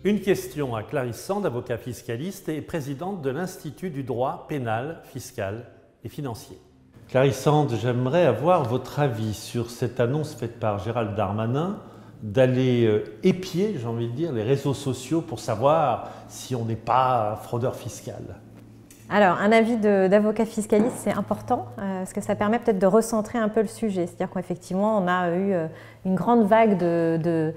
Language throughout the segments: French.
Une question à Clarisse Sand, avocat fiscaliste et présidente de l'Institut du droit pénal, fiscal et financier. Clarisse Sand, j'aimerais avoir votre avis sur cette annonce faite par Gérald Darmanin d'aller épier, j'ai envie de dire, les réseaux sociaux pour savoir si on n'est pas fraudeur fiscal. Alors, un avis d'avocat fiscaliste, c'est important parce que ça permet peut-être de recentrer un peu le sujet. C'est-à-dire qu'effectivement, on a eu une grande vague de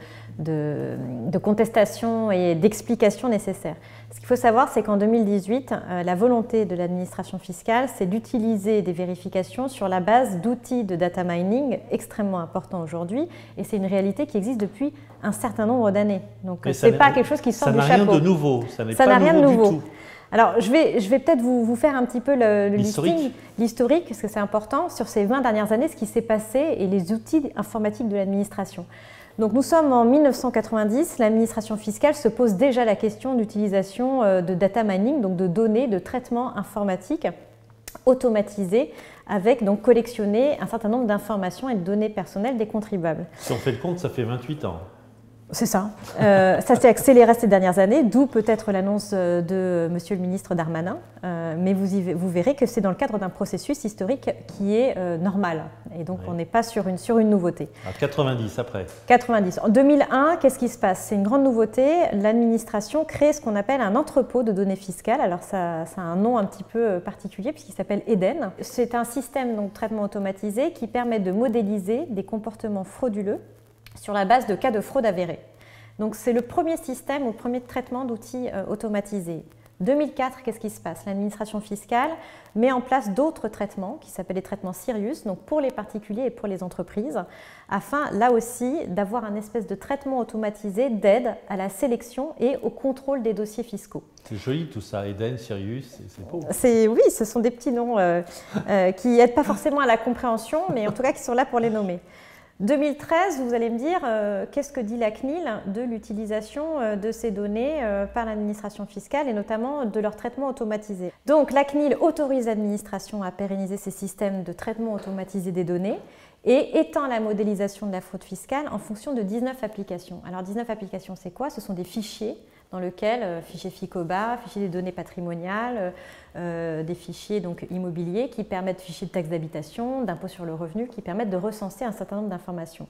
contestations et d'explications nécessaires. Ce qu'il faut savoir, c'est qu'en 2018, la volonté de l'administration fiscale, c'est d'utiliser des vérifications sur la base d'outils de data mining extrêmement importants aujourd'hui. Et c'est une réalité qui existe depuis un certain nombre d'années. Donc, ce n'est pas quelque chose qui sort du chapeau. Ça n'a rien de nouveau. Ça n'a rien de nouveau du tout. Alors, je vais peut-être vous faire un petit peu l'historique, parce que c'est important, sur ces 20 dernières années, ce qui s'est passé et les outils informatiques de l'administration. Donc, nous sommes en 1990, l'administration fiscale se pose déjà la question d'utilisation de data mining, donc de données, de traitement informatique automatisé, avec donc collectionner un certain nombre d'informations et de données personnelles des contribuables. Si on fait le compte, ça fait 28 ans. C'est ça. Ça s'est accéléré ces dernières années, d'où peut-être l'annonce de Monsieur le ministre Darmanin. Mais vous verrez que c'est dans le cadre d'un processus historique qui est normal. Et donc, on n'est pas sur une nouveauté. À 90 après. 90. En 2001, qu'est-ce qui se passe? C'est une grande nouveauté. L'administration crée ce qu'on appelle un entrepôt de données fiscales. Alors, ça a un nom un petit peu particulier puisqu'il s'appelle EDEN. C'est un système donc, de traitement automatisé qui permet de modéliser des comportements frauduleux sur la base de cas de fraude avérés. Donc c'est le premier système ou le premier traitement d'outils automatisés. 2004, qu'est-ce qui se passe? L'administration fiscale met en place d'autres traitements qui s'appellent les traitements Sirius, donc pour les particuliers et pour les entreprises, afin là aussi d'avoir un espèce de traitement automatisé d'aide à la sélection et au contrôle des dossiers fiscaux. C'est joli tout ça, Eden, Sirius, c'est beau. Oui, ce sont des petits noms qui n'aident pas forcément à la compréhension, mais en tout cas qui sont là pour les nommer. 2013, vous allez me dire, qu'est-ce que dit la CNIL de l'utilisation de ces données par l'administration fiscale et notamment de leur traitement automatisé. Donc la CNIL autorise l'administration à pérenniser ces systèmes de traitement automatisé des données et étend la modélisation de la fraude fiscale en fonction de 19 applications. Alors 19 applications, c'est quoi? Ce sont des fichiers dans lesquels, fichiers FICOBA, fichiers des données patrimoniales, des fichiers donc, immobiliers qui permettent, fichiers de taxes d'habitation, d'impôt sur le revenu, qui permettent de recenser un certain nombre d'informations.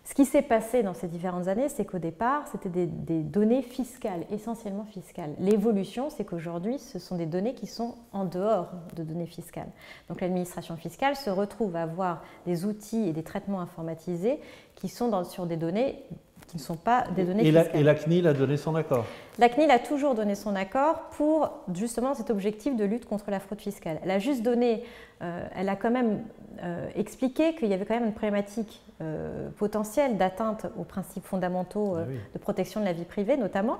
Ce qui s'est passé dans ces différentes années, c'est qu'au départ, c'était des données fiscales, essentiellement fiscales. L'évolution, c'est qu'aujourd'hui, ce sont des données qui sont en dehors de données fiscales. Donc l'administration fiscale se retrouve à avoir des outils et des traitements informatisés qui sont sur des données qui ne sont pas des données fiscales. Et la CNIL a donné son accord? La CNIL a toujours donné son accord pour justement cet objectif de lutte contre la fraude fiscale. Elle a juste donné, elle a quand même expliqué qu'il y avait quand même une problématique potentielle d'atteinte aux principes fondamentaux de protection de la vie privée notamment,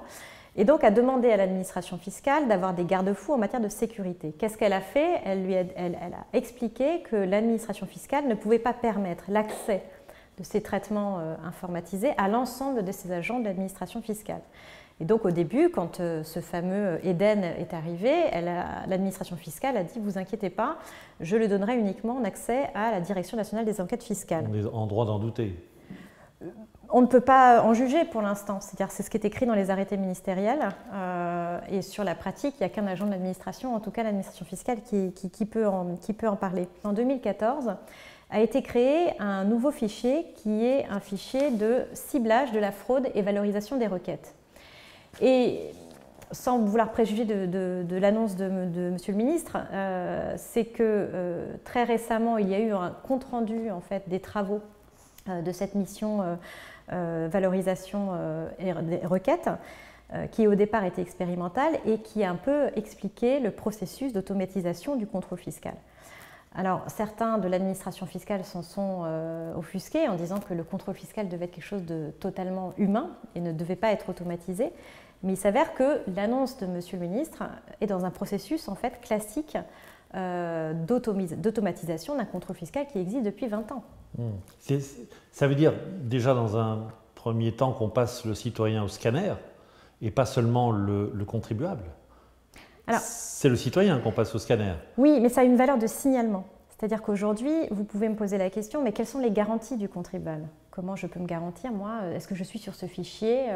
et donc a demandé à l'administration fiscale d'avoir des garde-fous en matière de sécurité. Qu'est-ce qu'elle a fait? Elle a expliqué que l'administration fiscale ne pouvait pas permettre l'accès de ces traitements informatisés à l'ensemble de ces agents de l'administration fiscale. Et donc au début, quand ce fameux EDEN est arrivé, l'administration fiscale a dit « vous inquiétez pas, je le donnerai uniquement en accès à la Direction nationale des enquêtes fiscales ». On est en droit d'en douter. On ne peut pas en juger pour l'instant, c'est-à-dire c'est ce qui est écrit dans les arrêtés ministériels et sur la pratique, il n'y a qu'un agent de l'administration, en tout cas l'administration fiscale, qui peut en parler. En 2014, a été créé un nouveau fichier qui est un fichier de ciblage de la fraude et valorisation des requêtes. Et sans vouloir préjuger de l'annonce de Monsieur le ministre, c'est que très récemment, il y a eu un compte-rendu en fait, des travaux de cette mission valorisation des requêtes, qui au départ était expérimentale et qui a un peu expliqué le processus d'automatisation du contrôle fiscal. Alors, certains de l'administration fiscale s'en sont offusqués en disant que le contrôle fiscal devait être quelque chose de totalement humain et ne devait pas être automatisé. Mais il s'avère que l'annonce de Monsieur le ministre est dans un processus en fait classique d'automatisation d'un contrôle fiscal qui existe depuis 20 ans. Ça veut dire déjà dans un premier temps qu'on passe le citoyen au scanner et pas seulement le contribuable. C'est le citoyen qu'on passe au scanner. Oui, mais ça a une valeur de signalement. C'est-à-dire qu'aujourd'hui, vous pouvez me poser la question, mais quelles sont les garanties du contribuable? Comment je peux me garantir, moi, est-ce que je suis sur ce fichier?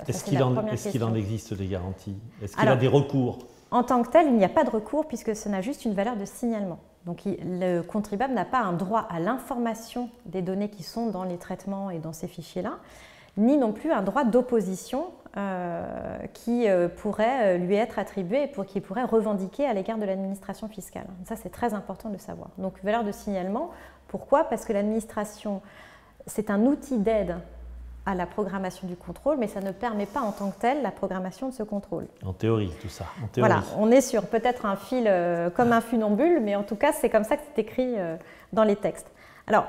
Est-ce qu'il en existe des garanties? Est-ce qu'il a des recours? En tant que tel, il n'y a pas de recours puisque ce n'a juste une valeur de signalement. Donc le contribuable n'a pas un droit à l'information des données qui sont dans les traitements et dans ces fichiers-là, ni non plus un droit d'opposition qui pourrait lui être attribué et qui pourrait revendiquer à l'égard de l'administration fiscale. Ça, c'est très important de le savoir. Donc valeur de signalement, pourquoi? Parce que l'administration, c'est un outil d'aide à la programmation du contrôle, mais ça ne permet pas en tant que tel la programmation de ce contrôle. En théorie, tout ça. En théorie. Voilà, on est sur peut-être un fil comme un funambule, mais en tout cas, c'est comme ça que c'est écrit dans les textes. Alors,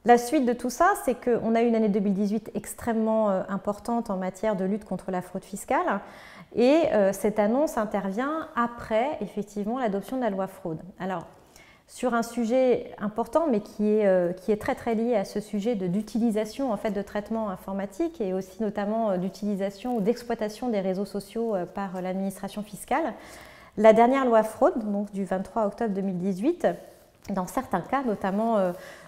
la suite de tout ça, c'est qu'on a eu une année 2018 extrêmement importante en matière de lutte contre la fraude fiscale, et cette annonce intervient après, effectivement, l'adoption de la loi fraude. Alors, sur un sujet important, mais qui est très très lié à ce sujet d'utilisation en fait, de traitements informatiques et aussi notamment d'utilisation ou d'exploitation des réseaux sociaux par l'administration fiscale. La dernière loi fraude, donc du 23 octobre 2018, dans certains cas, notamment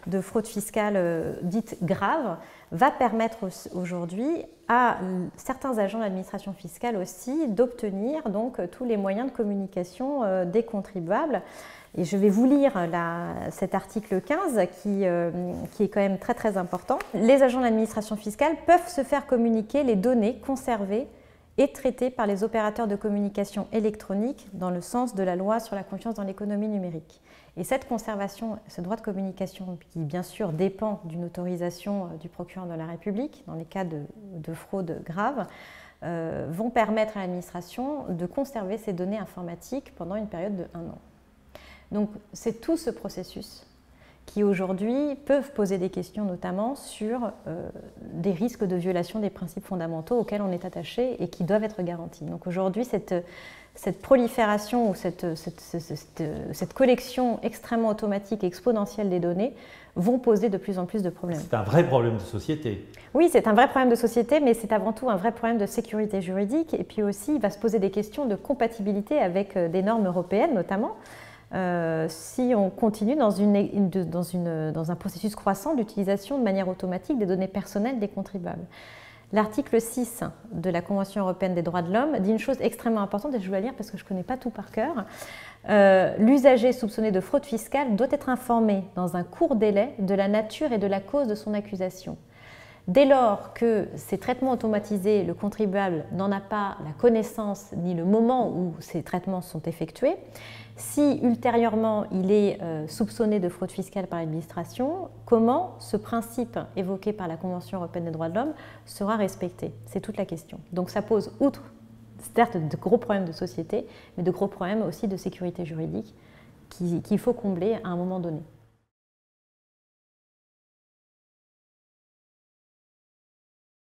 de fraude fiscale dite grave, va permettre aujourd'hui à certains agents de l'administration fiscale aussi d'obtenir donc tous les moyens de communication des contribuables. Et je vais vous lire cet article 15 qui est quand même très très important. Les agents de l'administration fiscale peuvent se faire communiquer les données conservées et traitées par les opérateurs de communication électronique dans le sens de la loi sur la confiance dans l'économie numérique. Et cette conservation, ce droit de communication, qui bien sûr dépend d'une autorisation du procureur de la République dans les cas de fraude grave, vont permettre à l'administration de conserver ces données informatiques pendant une période de 1 an. Donc c'est tout ce processus qui aujourd'hui peuvent poser des questions notamment sur des risques de violation des principes fondamentaux auxquels on est attaché et qui doivent être garantis. Donc aujourd'hui cette prolifération ou cette collection extrêmement automatique et exponentielle des données vont poser de plus en plus de problèmes. C'est un vrai problème de société. Oui, c'est un vrai problème de société, mais c'est avant tout un vrai problème de sécurité juridique et puis aussi il va se poser des questions de compatibilité avec des normes européennes notamment. Si on continue dans un processus croissant d'utilisation de manière automatique des données personnelles des contribuables. L'article 6 de la Convention européenne des droits de l'homme dit une chose extrêmement importante, et je vais la lire parce que je ne connais pas tout par cœur. L'usager soupçonné de fraude fiscale doit être informé dans un court délai de la nature et de la cause de son accusation. Dès lors que ces traitements automatisés, le contribuable n'en a pas la connaissance ni le moment où ces traitements sont effectués, si ultérieurement il est soupçonné de fraude fiscale par l'administration, comment ce principe évoqué par la Convention européenne des droits de l'homme sera respecté? C'est toute la question. Donc ça pose, outre certes de gros problèmes de société, mais de gros problèmes aussi de sécurité juridique qu'il faut combler à un moment donné.